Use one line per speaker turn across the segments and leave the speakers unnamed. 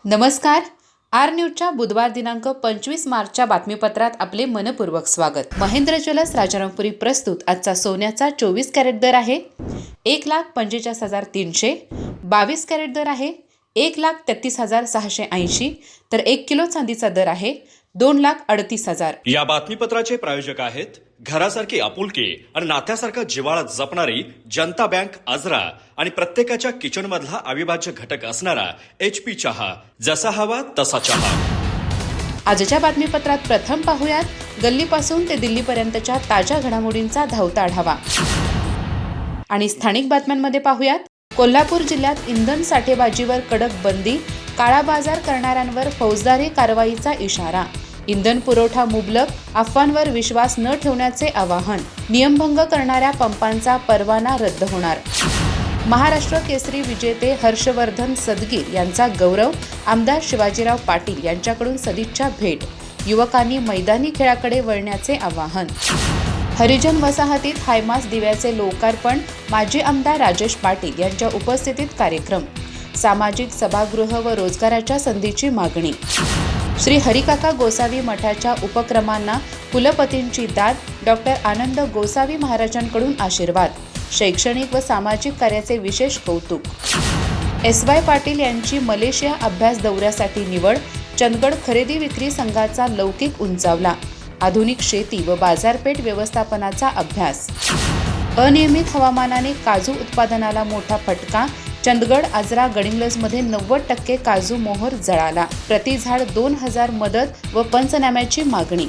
नमस्कार. आर न्यूजच्या बुधवार दिनांक 25 मार्चच्या बातमीपत्रात आपले मनपूर्वक स्वागत. महेंद्र ज्वेलर्स राजारामपुरी प्रस्तुत आजचा सोन्याचा 24 कॅरेट दर आहे 1,45,300. 22 कॅरेट दर आहे 1,33,680. तर 1 किलो चांदीचा दर आहे 2,38,000.
या बातमीपत्राचे प्रायोजक आहेत घरासारखी आपुलकी आणि नात्यासारखा जिव्हाळा जपणारी जनता बँक आजरा आणि प्रत्येकाच्या किचन मधला अविभाज्य घटक असणारा HP चहा. जसा हवा तसा चहा.
आजच्या बातमीपत्रात प्रथम पाहूयात गल्लीपासून ते दिल्लीपर्यंतच्या ताज्या घडामोडींचा धावता आढावा. आणि स्थानिक बातम्यांमध्ये पाहूयात कोल्हापूर जिल्ह्यात इंधन साठेबाजीवर कडक बंदी, काळा बाजार करणाऱ्यांवर फौजदारी कारवाईचा इशारा. इंधन पुरवठा मुबलक, अफवांवर विश्वास न ठेवण्याचे आवाहन. नियमभंग करणाऱ्या पंपांचा परवाना रद्द होणार. महाराष्ट्र केसरी विजेते हर्षवर्धन सदगीर यांचा गौरव. आमदार शिवाजीराव पाटील यांच्याकडून सदिच्छा भेट. युवकांनी मैदानी खेळाकडे वळण्याचे आवाहन. हरिजन वसाहतीत हायमास दिव्याचे लोकार्पण. माजी आमदार राजेश पाटील यांच्या उपस्थितीत कार्यक्रम. सामाजिक सभागृह व रोजगाराच्या संधीची मागणी. श्री हरिकाका गोसावी मठाच्या उपक्रमांना कुलपतींची दाद. डॉक्टर आनंद गोसावी महाराजांकडून आशीर्वाद. शैक्षणिक व सामाजिक कार्याचे विशेष कौतुक. SY पाटील यांची मलेशिया अभ्यास दौऱ्यासाठी निवड. चंदगड खरेदी विक्री संघाचा लौकिक उंचावला. आधुनिक शेती व बाजारपेठ व्यवस्थापनाचा अभ्यास. अनियमित हवामानाने काजू उत्पादनाला मोठा फटका. चंदगड आजरा गडिंग्लजमध्ये 90% काजू मोहर जळाला. प्रतिझाड 2,000 मदत व पंचनाम्याची मागणी.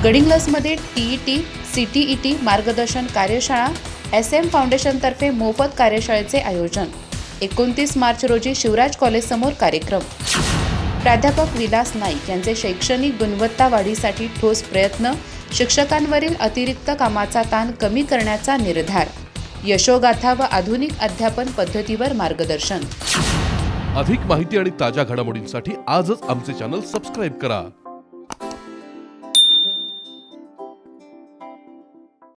गडिंग्लजमध्ये TET CTET मार्गदर्शन कार्यशाळा. SM फाउंडेशनतर्फे मोफत कार्यशाळेचे आयोजन. 29 मार्च रोजी शिवराज कॉलेजसमोर कार्यक्रम. प्राध्यापक विलास नाईक यांचे शैक्षणिक गुणवत्ता वाढीसाठी ठोस प्रयत्न. शिक्षकांवरील अतिरिक्त कामाचा ताण कमी करण्याचा निर्धार. यशोगाथा व आधुनिक अध्यापन पद्धतीवर मार्गदर्शन.
अधिक माहिती आणि ताज्या घडामोडींसाठी आजच आमचे चॅनल सबस्क्राईब करा.